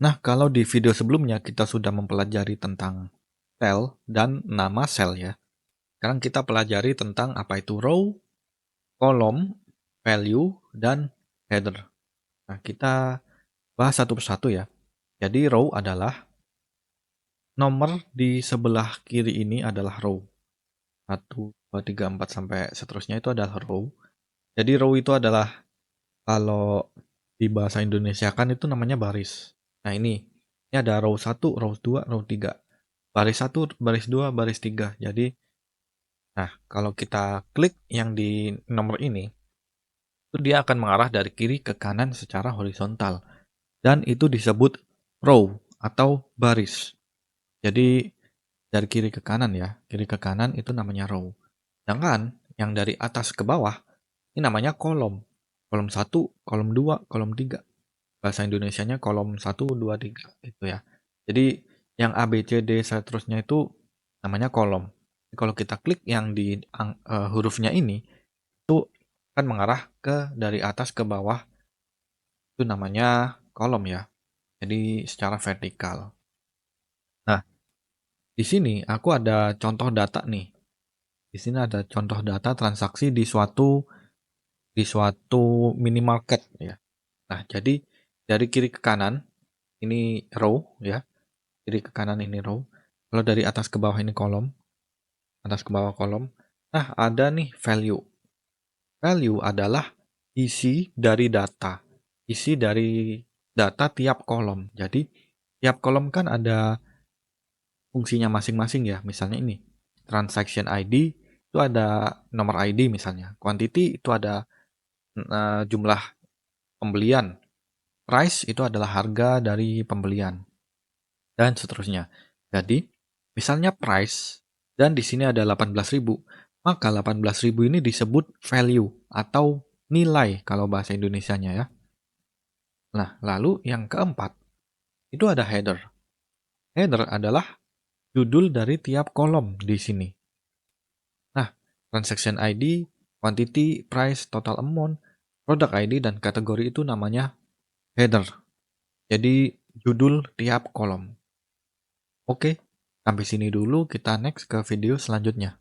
Nah, kalau di video sebelumnya kita sudah mempelajari tentang sel dan nama sel ya. Sekarang kita pelajari tentang apa itu row, kolom, value, dan header. Nah, kita bahas satu persatu ya. Jadi row adalah nomor di sebelah kiri ini adalah row. 1, 2, 3, 4 sampai seterusnya itu adalah row. Jadi row itu adalah kalau di bahasa Indonesia kan itu namanya baris. Nah, ini ada row 1, row 2, row 3. Baris 1, baris 2, baris 3. Jadi, nah kalau kita klik yang di nomor ini, itu dia akan mengarah dari kiri ke kanan secara horizontal. Dan itu disebut row atau baris. Jadi dari kiri ke kanan ya, kiri ke kanan itu namanya row. Sedangkan yang dari atas ke bawah, ini namanya kolom. Kolom 1, kolom 2, kolom 3. Bahasa Indonesianya kolom 1, 2, 3 gitu ya. Jadi yang A, B, C, D seterusnya itu namanya kolom. Kalau kita klik yang di hurufnya ini, itu akan mengarah ke dari atas ke bawah. Itu namanya kolom ya. Jadi secara vertikal. Nah, di sini aku ada contoh data nih. Di sini ada contoh data transaksi di suatu minimarket ya. Nah, jadi dari kiri ke kanan ini row ya. Kiri ke kanan ini row. Kalau dari atas ke bawah ini kolom. Atas ke bawah kolom. Nah, ada nih value. Value adalah isi dari data. Isi dari data tiap kolom. Jadi, tiap kolom kan ada fungsinya masing-masing ya. Misalnya ini, transaction ID itu ada nomor ID misalnya. Quantity itu ada jumlah pembelian. Price itu adalah harga dari pembelian. Dan seterusnya. Jadi, misalnya price dan di sini ada 18.000, maka 18.000 ini disebut value atau nilai kalau bahasa Indonesianya ya. Nah, lalu yang keempat, itu ada header. Header adalah judul dari tiap kolom di sini. Nah, transaction ID, quantity, price, total amount, product ID, dan kategori itu namanya header. Jadi, judul tiap kolom. Oke, sampai sini dulu, kita next ke video selanjutnya.